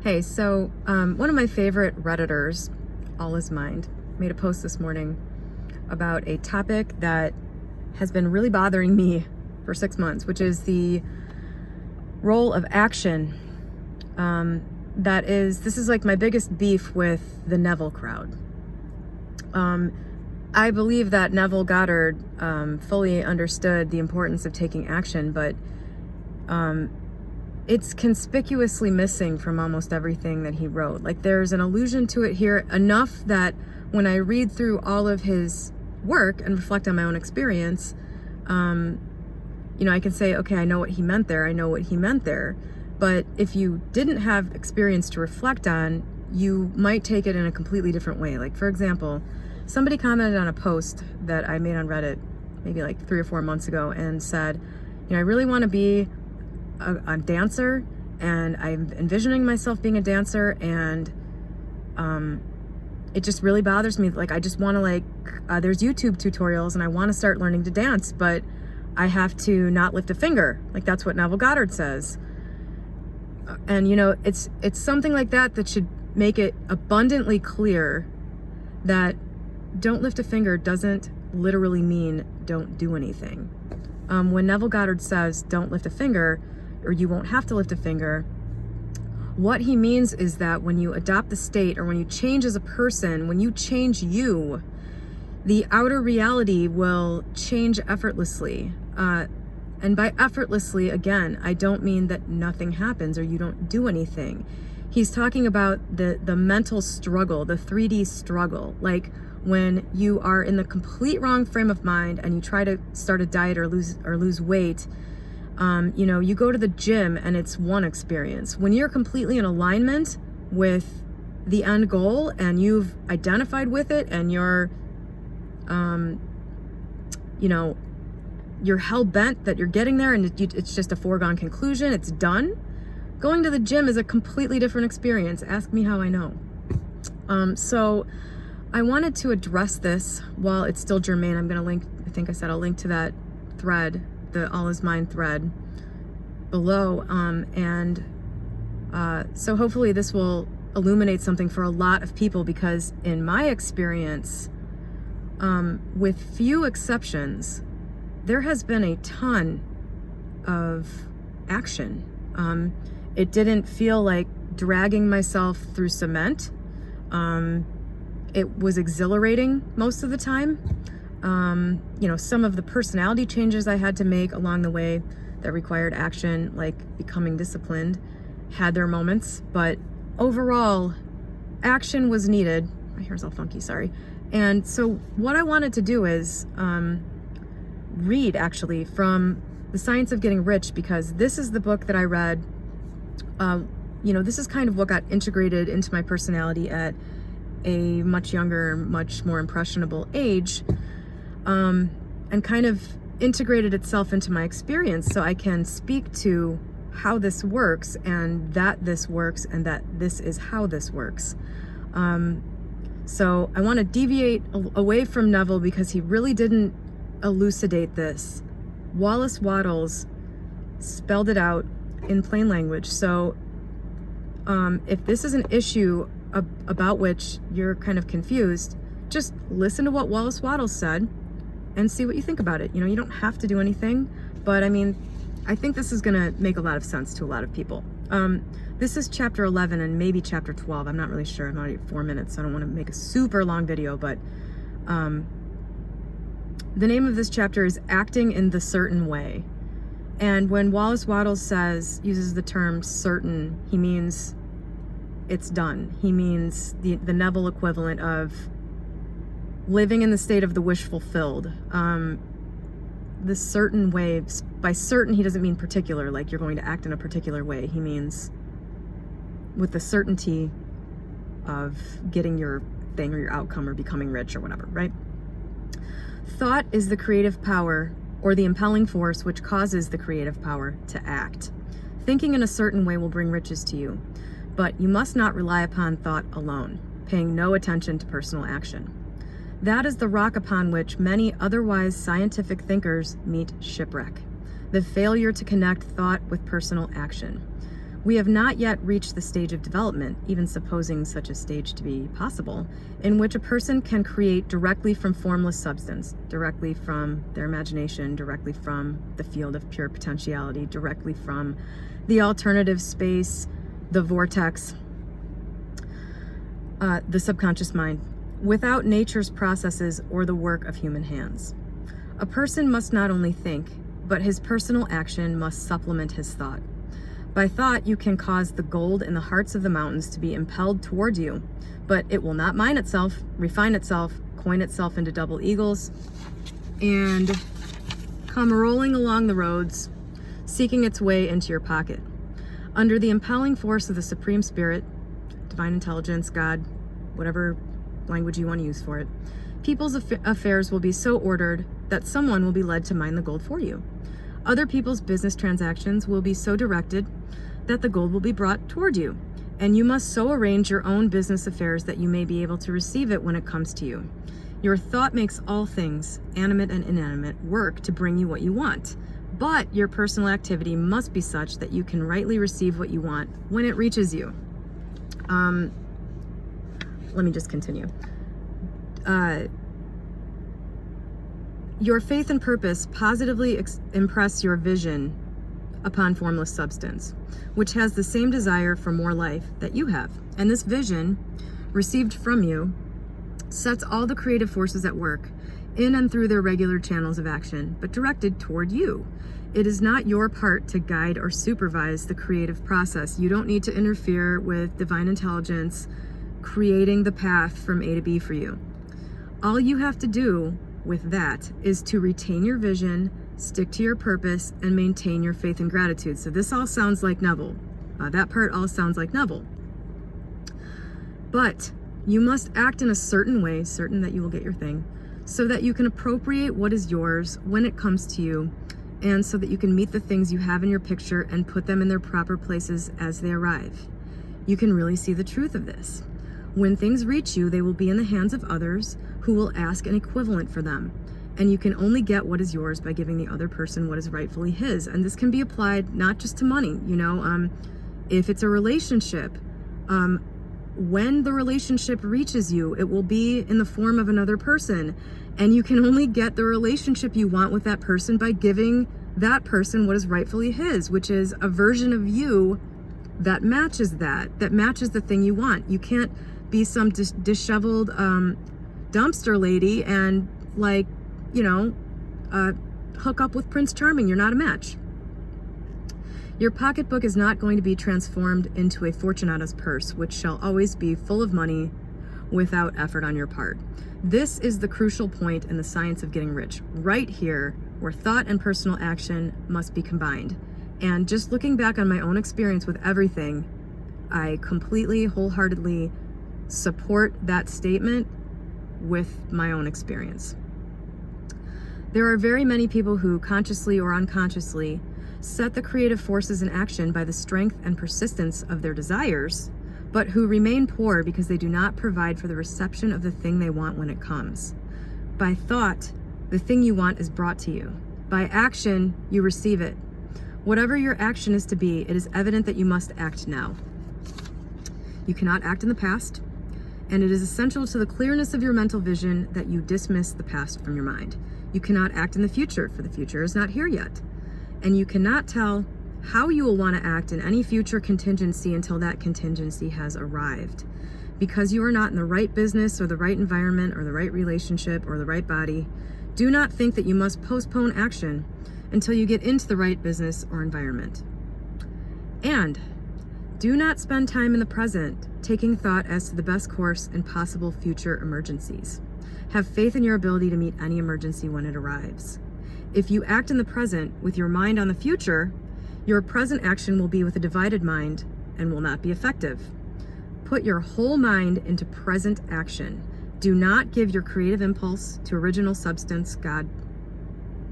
Hey, so one of my favorite Redditors, All Is Mind, made a post this morning about a topic that has been really bothering me for 6 months, which is the role of action. This is like my biggest beef with the Neville crowd. I believe that Neville Goddard fully understood the importance of taking action, but it's conspicuously missing from almost everything that he wrote. Like, there's an allusion to it here enough that when I read through all of his work and reflect on my own experience, I can say, okay, I know what he meant there. But if you didn't have experience to reflect on, you might take it in a completely different way. Like, for example, somebody commented on a post that I made on Reddit maybe like 3 or 4 months ago and said, I really want to be a dancer, and I'm envisioning myself being a dancer, and it just really bothers me. Like, I just want to there's YouTube tutorials and I want to start learning to dance, but I have to not lift a finger. Like, that's what Neville Goddard says. And it's something like that should make it abundantly clear that don't lift a finger doesn't literally mean don't do anything. When Neville Goddard says don't lift a finger, or you won't have to lift a finger, what he means is that when you adopt the state, or when you change as a person, when you change you, the outer reality will change effortlessly. And by effortlessly, again, I don't mean that nothing happens or you don't do anything. He's talking about the mental struggle, the 3D struggle. Like, when you are in the complete wrong frame of mind and you try to start a diet or lose weight, you go to the gym and it's one experience. When you're completely in alignment with the end goal and you've identified with it and you're hell-bent that you're getting there and it's just a foregone conclusion, it's done. Going to the gym is a completely different experience. Ask me how I know. So I wanted to address this while it's still germane. I'm going to link, I think I said I'll link to that thread, the All Is Mind thread below. So hopefully this will illuminate something for a lot of people, because in my experience, with few exceptions, there has been a ton of action. It didn't feel like dragging myself through cement. It was exhilarating most of the time. Some of the personality changes I had to make along the way that required action, like becoming disciplined, had their moments, but overall, action was needed. My hair's all funky, sorry. And so what I wanted to do is read, actually, from The Science of Getting Rich, because this is the book that I read. This is kind of what got integrated into my personality at a much younger, much more impressionable age, and kind of integrated itself into my experience, so I can speak to how this works, and that this works, and that this is how this works. So I want to deviate away from Neville because he really didn't elucidate this. Wallace spelled it out in plain language. So if this is an issue about which you're kind of confused, just listen to what Wattles said and see what you think about it. You don't have to do anything, but I think this is going to make a lot of sense to a lot of people. This is chapter 11 and maybe chapter 12. I'm not really sure. I'm already at 4 minutes, so I don't want to make a super long video, but the name of this chapter is Acting in the Certain Way. And when Wattles uses the term certain, he means it's done. He means the Neville equivalent of living in the state of the wish fulfilled. The certain way, by certain, he doesn't mean particular, like you're going to act in a particular way. He means with the certainty of getting your thing or your outcome or becoming rich or whatever, right? Thought is the creative power, or the impelling force which causes the creative power to act. Thinking in a certain way will bring riches to you, but you must not rely upon thought alone, paying no attention to personal action. That is the rock upon which many otherwise scientific thinkers meet shipwreck, the failure to connect thought with personal action. We have not yet reached the stage of development, even supposing such a stage to be possible, in which a person can create directly from formless substance, directly from their imagination, directly from the field of pure potentiality, directly from the alternative space, the vortex, the subconscious mind, without nature's processes or the work of human hands. A person must not only think, but his personal action must supplement his thought. By thought, you can cause the gold in the hearts of the mountains to be impelled toward you, but it will not mine itself, refine itself, coin itself into double eagles, and come rolling along the roads, seeking its way into your pocket. Under the impelling force of the Supreme Spirit, divine intelligence, God, whatever language you want to use for it, people's affairs will be so ordered that someone will be led to mine the gold for you. Other people's business transactions will be so directed that the gold will be brought toward you, and you must so arrange your own business affairs that you may be able to receive it when it comes to you. Your thought makes all things, animate and inanimate, work to bring you what you want, but your personal activity must be such that you can rightly receive what you want when it reaches you. Let me just continue. Your faith and purpose positively impress your vision upon formless substance, which has the same desire for more life that you have. And this vision, received from you, sets all the creative forces at work in and through their regular channels of action, but directed toward you. It is not your part to guide or supervise the creative process. You don't need to interfere with divine intelligence creating the path from A to B for you. All you have to do with that is to retain your vision, stick to your purpose, and maintain your faith and gratitude. So this all sounds like Neville. That part all sounds like Neville. But you must act in a certain way, certain that you will get your thing, so that you can appropriate what is yours when it comes to you, and so that you can meet the things you have in your picture and put them in their proper places as they arrive. You can really see the truth of this. When things reach you, they will be in the hands of others who will ask an equivalent for them. And you can only get what is yours by giving the other person what is rightfully his. And this can be applied not just to money, if it's a relationship, when the relationship reaches you, it will be in the form of another person. And you can only get the relationship you want with that person by giving that person what is rightfully his, which is a version of you that matches that matches the thing you want. You can't be some disheveled dumpster lady and hook up with Prince Charming. You're not a match. Your pocketbook is not going to be transformed into a Fortunata's purse, which shall always be full of money without effort on your part. This is the crucial point in the science of getting rich, right here, where thought and personal action must be combined. And just looking back on my own experience with everything, I completely, wholeheartedly support that statement with my own experience. There are very many people who, consciously or unconsciously, set the creative forces in action by the strength and persistence of their desires, but who remain poor because they do not provide for the reception of the thing they want when it comes. By thought, the thing you want is brought to you. By action, you receive it. Whatever your action is to be, it is evident that you must act now. You cannot act in the past, and it is essential to the clearness of your mental vision that you dismiss the past from your mind. You cannot act in the future, for the future is not here yet. And you cannot tell how you will want to act in any future contingency until that contingency has arrived. Because you are not in the right business or the right environment or the right relationship or the right body, do not think that you must postpone action until you get into the right business or environment. And do not spend time in the present taking thought as to the best course in possible future emergencies. Have faith in your ability to meet any emergency when it arrives. If you act in the present with your mind on the future, your present action will be with a divided mind and will not be effective. Put your whole mind into present action. Do not give your creative impulse to original substance, God,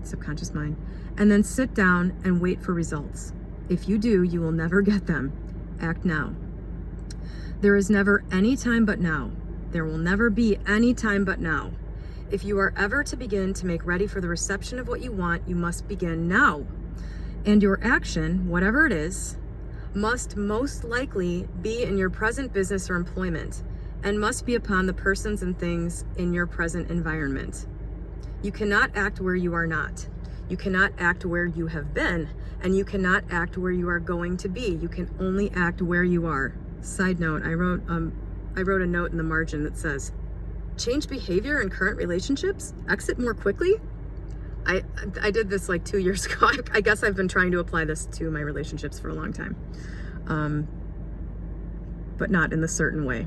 subconscious mind, and then sit down and wait for results. If you do, you will never get them. Act now. There is never any time but now. There will never be any time but now. If you are ever to begin to make ready for the reception of what you want, you must begin now. And your action, whatever it is, must most likely be in your present business or employment, and must be upon the persons and things in your present environment. You cannot act where you are not. You cannot act where you have been, and you cannot act where you are going to be. You can only act where you are. Side note, I wrote a note in the margin that says, change behavior in current relationships, exit more quickly. I did this like 2 years ago. I guess I've been trying to apply this to my relationships for a long time, but not in the certain way.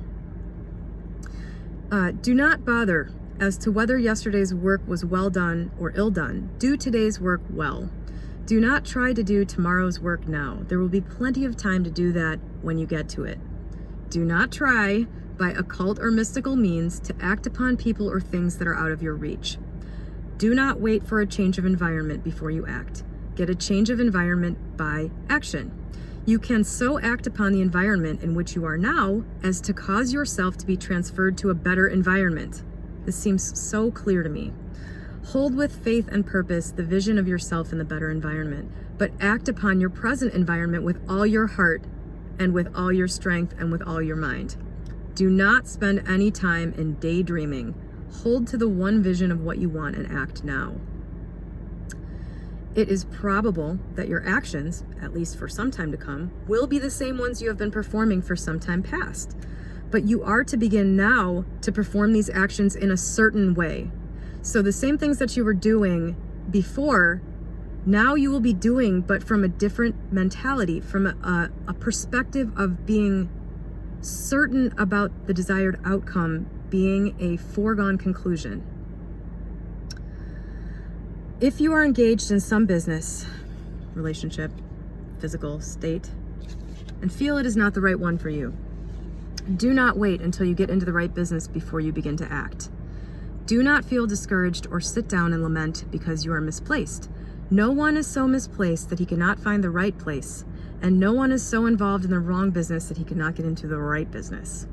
Do not bother as to whether yesterday's work was well done or ill done. Do today's work well. Do not try to do tomorrow's work now. There will be plenty of time to do that when you get to it. Do not try by occult or mystical means to act upon people or things that are out of your reach. Do not wait for a change of environment before you act. Get a change of environment by action. You can so act upon the environment in which you are now as to cause yourself to be transferred to a better environment. This seems so clear to me. Hold with faith and purpose the vision of yourself in the better environment, but act upon your present environment with all your heart and with all your strength and with all your mind. Do not spend any time in daydreaming. Hold to the one vision of what you want and act now. It is probable that your actions, at least for some time to come, will be the same ones you have been performing for some time past. But you are to begin now to perform these actions in a certain way. So the same things that you were doing before, now you will be doing, but from a different mentality, from a perspective of being certain about the desired outcome being a foregone conclusion. If you are engaged in some business, relationship, physical state, and feel it is not the right one for you, do not wait until you get into the right business before you begin to act. Do not feel discouraged or sit down and lament because you are misplaced. No one is so misplaced that he cannot find the right place, and no one is so involved in the wrong business that he cannot get into the right business.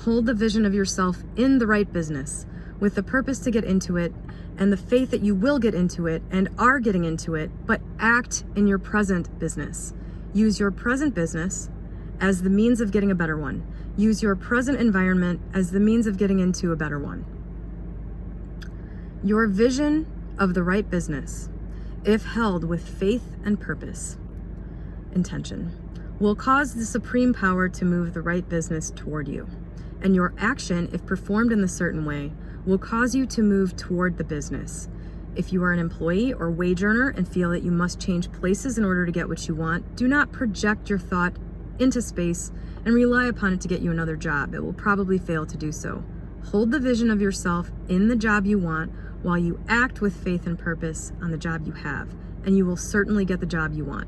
Hold the vision of yourself in the right business with the purpose to get into it and the faith that you will get into it and are getting into it, but act in your present business. Use your present business as the means of getting a better one. Use your present environment as the means of getting into a better one. Your vision of the right business, if held with faith and purpose, intention, will cause the supreme power to move the right business toward you. And your action, if performed in a certain way, will cause you to move toward the business. If you are an employee or wage earner and feel that you must change places in order to get what you want, do not project your thought into space and rely upon it to get you another job. It will probably fail to do so. Hold the vision of yourself in the job you want while you act with faith and purpose on the job you have, and you will certainly get the job you want.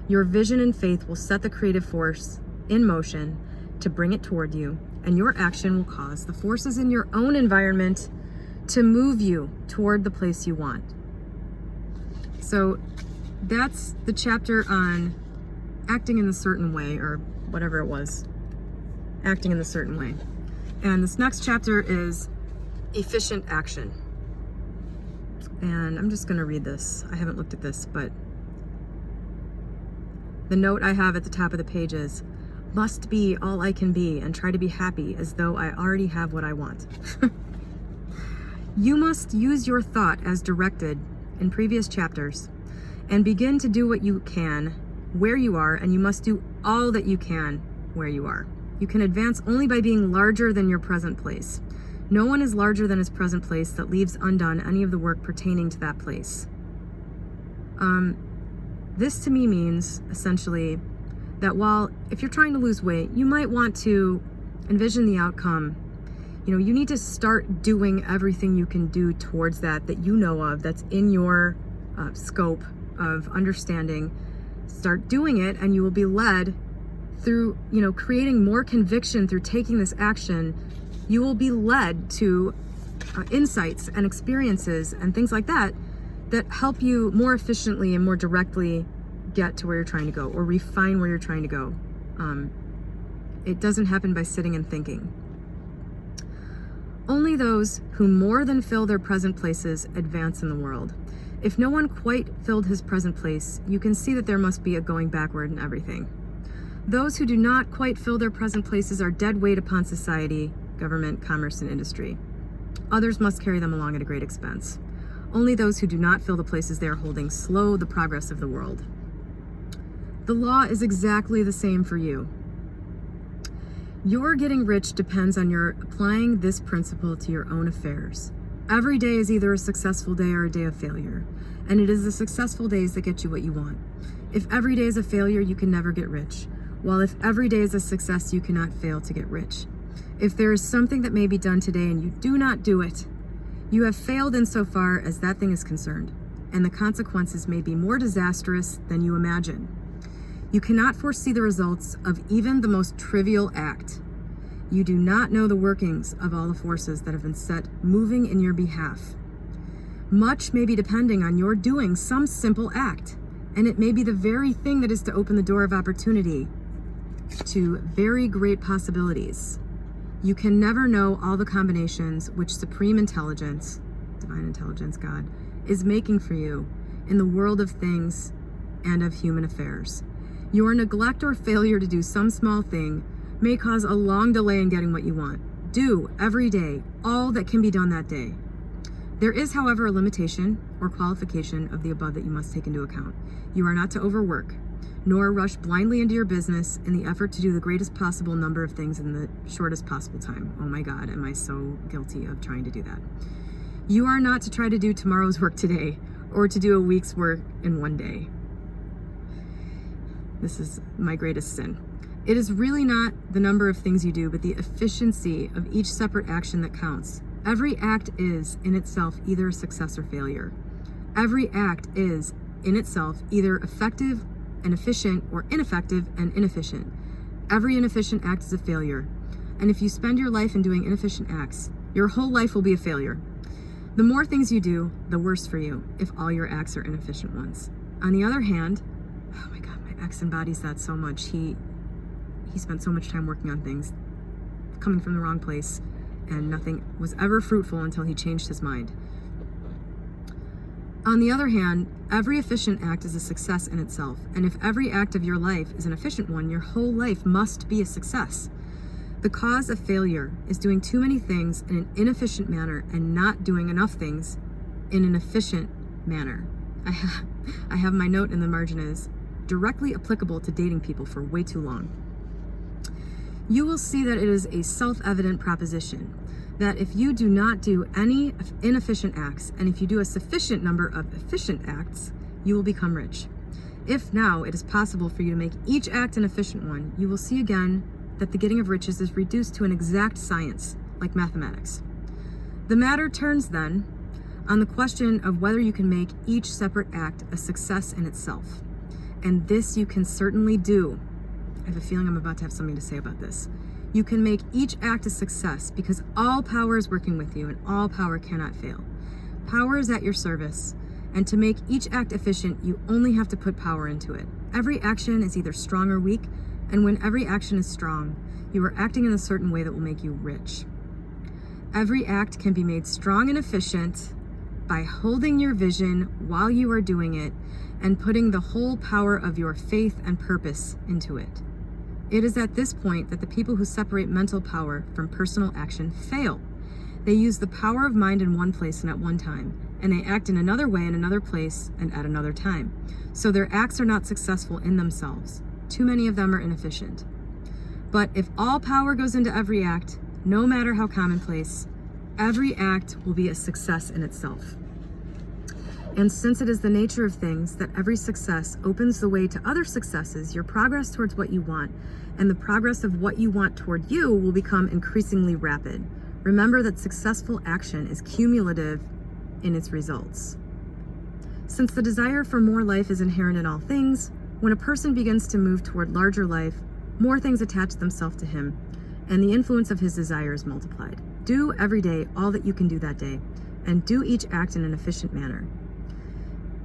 Your vision and faith will set the creative force in motion to bring it toward you, and your action will cause the forces in your own environment to move you toward the place you want. So that's the chapter on acting in a certain way, or whatever it was, acting in a certain way. And this next chapter is efficient action. And I'm just going to read this. I haven't looked at this, but the note I have at the top of the page is, must be all I can be and try to be happy as though I already have what I want. You must use your thought as directed in previous chapters and begin to do what you can where you are, and you must do all that you can where you are. You can advance only by being larger than your present place. No one is larger than his present place that leaves undone any of the work pertaining to that place. This to me means essentially that while if you're trying to lose weight, you might want to envision the outcome. You need to start doing everything you can do towards that you know of, that's in your scope of understanding. Start doing it, and you will be led through, creating more conviction through taking this action. You will be led to insights and experiences and things like that help you more efficiently and more directly get to where you're trying to go, or refine where you're trying to go. It doesn't happen by sitting and thinking. Only those who more than fill their present places advance in the world. If no one quite filled his present place, you can see that there must be a going backward in everything. Those who do not quite fill their present places are dead weight upon society, government, commerce, and industry. Others must carry them along at a great expense. Only those who do not fill the places they are holding slow the progress of the world. The law is exactly the same for you. Your getting rich depends on your applying this principle to your own affairs. Every day is either a successful day or a day of failure, and it is the successful days that get you what you want. If every day is a failure, you can never get rich, while if every day is a success, you cannot fail to get rich. If there is something that may be done today and you do not do it, you have failed insofar as that thing is concerned, and the consequences may be more disastrous than you imagine. You cannot foresee the results of even the most trivial act. You do not know the workings of all the forces that have been set moving in your behalf. Much may be depending on your doing some simple act, and it may be the very thing that is to open the door of opportunity to very great possibilities. You can never know all the combinations which supreme intelligence, divine intelligence, God, is making for you in the world of things and of human affairs. Your neglect or failure to do some small thing may cause a long delay in getting what you want. Do every day all that can be done that day. There is, however, a limitation or qualification of the above that you must take into account. You are not to overwork, nor rush blindly into your business in the effort to do the greatest possible number of things in the shortest possible time. Oh my God, am I so guilty of trying to do that? You are not to try to do tomorrow's work today, or to do a week's work in one day. This is my greatest sin. It is really not the number of things you do, but the efficiency of each separate action that counts. Every act is, in itself, either a success or failure. Every act is, in itself, either effective and efficient or ineffective and inefficient. Every inefficient act is a failure. And if you spend your life in doing inefficient acts, your whole life will be a failure. The more things you do, the worse for you, if all your acts are inefficient ones. On the other hand, oh my God, my ex embodies that so much. He spent so much time working on things, coming from the wrong place, and nothing was ever fruitful until he changed his mind. On the other hand, every efficient act is a success in itself, and if every act of your life is an efficient one, your whole life must be a success. The cause of failure is doing too many things in an inefficient manner and not doing enough things in an efficient manner. I have my note in the margin is directly applicable to dating people for way too long. You will see that it is a self-evident proposition that if you do not do any inefficient acts, and if you do a sufficient number of efficient acts, you will become rich. If now it is possible for you to make each act an efficient one, you will see again that the getting of riches is reduced to an exact science, like mathematics. The matter turns then on the question of whether you can make each separate act a success in itself. And this you can certainly do. I have a feeling I'm about to have something to say about this. You can make each act a success because all power is working with you and all power cannot fail. Power is at your service, and to make each act efficient, you only have to put power into it. Every action is either strong or weak, and when every action is strong, you are acting in a certain way that will make you rich. Every act can be made strong and efficient by holding your vision while you are doing it and putting the whole power of your faith and purpose into it. It is at this point that the people who separate mental power from personal action fail. They use the power of mind in one place and at one time, and they act in another way in another place and at another time. So their acts are not successful in themselves. Too many of them are inefficient. But if all power goes into every act, no matter how commonplace, every act will be a success in itself. And since it is the nature of things that every success opens the way to other successes, your progress towards what you want and the progress of what you want toward you will become increasingly rapid. Remember that successful action is cumulative in its results. Since the desire for more life is inherent in all things, when a person begins to move toward larger life, more things attach themselves to him, and the influence of his desire is multiplied. Do every day all that you can do that day, and do each act in an efficient manner.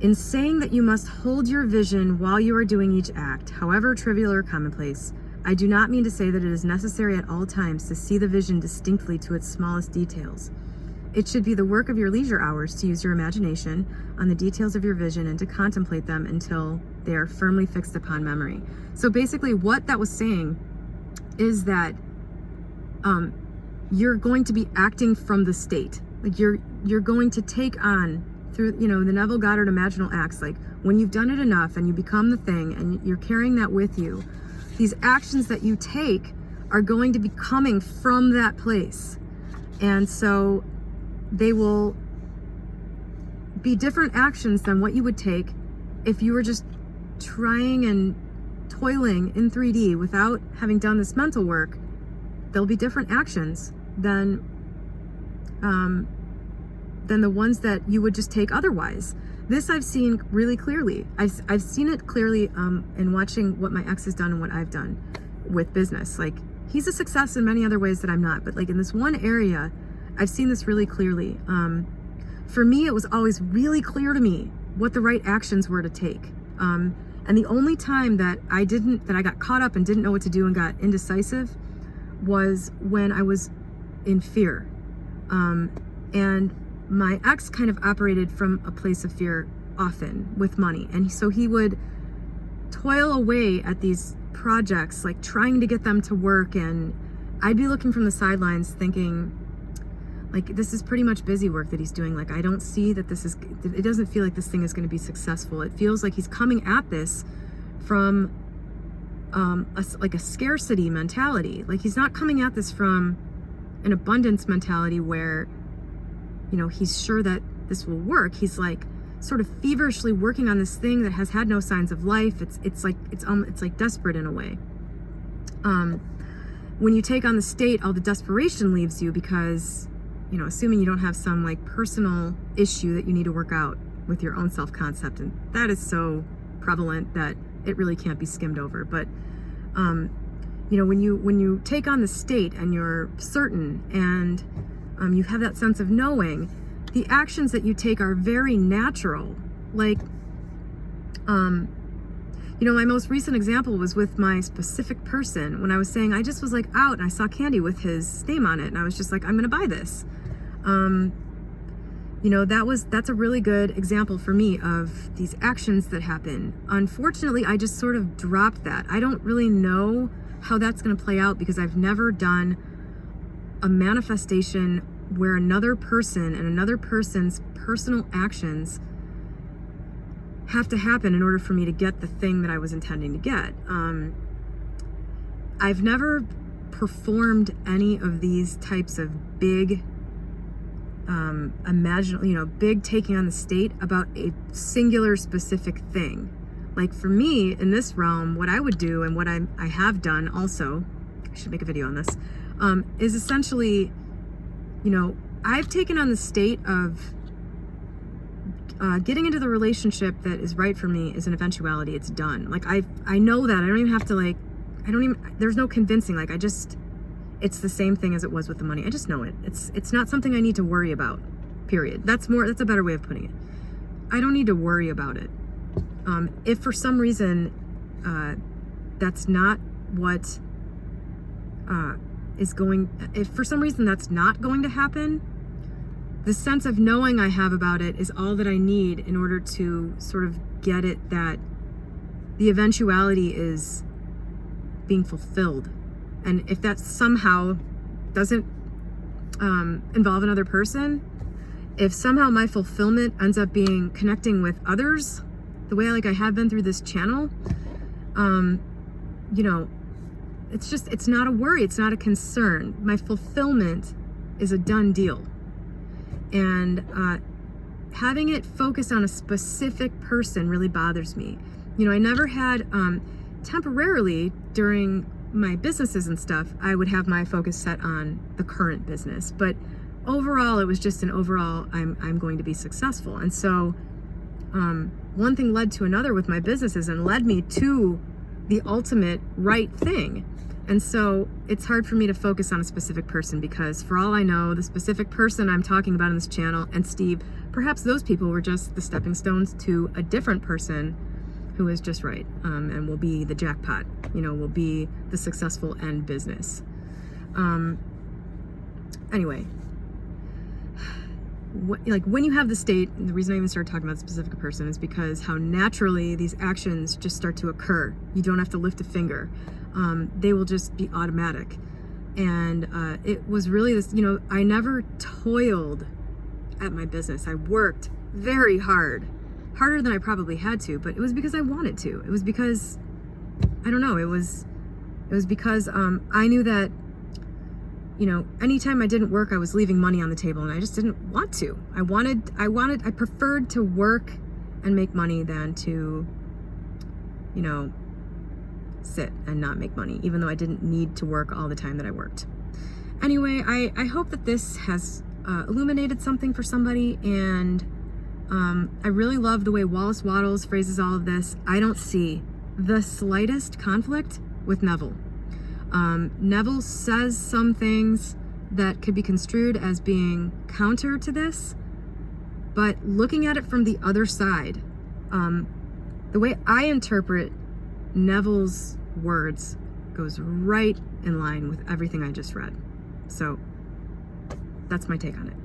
In saying that you must hold your vision while you are doing each act, however trivial or commonplace, I do not mean to say that it is necessary at all times to see the vision distinctly to its smallest details. It should be the work of your leisure hours to use your imagination on the details of your vision and to contemplate them until they are firmly fixed upon memory. So basically what that was saying is that you're going to be acting from the state. Like you're going to take on through, the Neville Goddard imaginal acts, like when you've done it enough and you become the thing and you're carrying that with you, these actions that you take are going to be coming from that place. And so they will be different actions than what you would take if you were just trying and toiling in 3D without having done this mental work. There'll be different actions than the ones that you would just take otherwise. This I've seen really clearly. I've seen it clearly in watching what my ex has done and what I've done with business. Like, he's a success in many other ways that I'm not, but like in this one area, I've seen this really clearly. For me, it was always really clear to me what the right actions were to take. And the only time that I got caught up and didn't know what to do and got indecisive was when I was in fear. And my ex kind of operated from a place of fear often with money. And so he would toil away at these projects, like trying to get them to work. And I'd be looking from the sidelines thinking, like, this is pretty much busy work that he's doing. Like, I don't see that it doesn't feel like this thing is going to be successful. It feels like he's coming at this from a scarcity mentality. Like, he's not coming at this from an abundance mentality where, he's sure that this will work. He's like sort of feverishly working on this thing that has had no signs of life. It's like desperate in a way. When you take on the state, all the desperation leaves you because, assuming you don't have some like personal issue that you need to work out with your own self-concept, and that is so prevalent that it really can't be skimmed over. But when you take on the state and you're certain and you have that sense of knowing, the actions that you take are very natural. Like, my most recent example was with my specific person when I was saying, I just was like out and I saw candy with his name on it. And I was just like, I'm going to buy this. That's a really good example for me of these actions that happen. Unfortunately, I just sort of dropped that. I don't really know how that's going to play out because I've never done a manifestation where another person and another person's personal actions have to happen in order for me to get the thing that I was intending to get. I've never performed any of these types of big big taking on the state about a singular specific thing. Like, for me in this realm, what I would do and what I have done also, I should make a video on this, is essentially, I've taken on the state of getting into the relationship that is right for me is an eventuality. It's done. Like, I know that. I don't even have to there's no convincing. Like, it's the same thing as it was with the money. I just know it. It's not something I need to worry about, period. That's a better way of putting it. I don't need to worry about it. If for some reason that's not what if for some reason that's not going to happen, the sense of knowing I have about it is all that I need in order to sort of get it that the eventuality is being fulfilled. And if that somehow doesn't involve another person, if somehow my fulfillment ends up being connecting with others, the way I have been through this channel, it's not a worry, it's not a concern. My fulfillment is a done deal. And having it focused on a specific person really bothers me. I never had, temporarily during my businesses and stuff, I would have my focus set on the current business. But overall, it was just an overall, I'm going to be successful. And so one thing led to another with my businesses and led me to the ultimate right thing. And so it's hard for me to focus on a specific person because for all I know, the specific person I'm talking about in this channel and Steve, perhaps those people were just the stepping stones to a different person who is just right, and will be the jackpot, will be the successful end business. Anyway, like when you have the state, and the reason I even started talking about a specific person is because how naturally these actions just start to occur. You don't have to lift a finger. They will just be automatic. And it was really this, I never toiled at my business. I worked very hard, harder than I probably had to, but it was because I wanted to. It was because, I don't know, it was because I knew that, anytime I didn't work, I was leaving money on the table, and I just didn't want to. I preferred to work and make money than to, sit and not make money, even though I didn't need to work all the time that I worked. Anyway, I hope that this has illuminated something for somebody, and I really love the way Wallace Wattles phrases all of this. I don't see the slightest conflict with Neville. Neville says some things that could be construed as being counter to this, but looking at it from the other side, the way I interpret Neville's words goes right in line with everything I just read. So that's my take on it.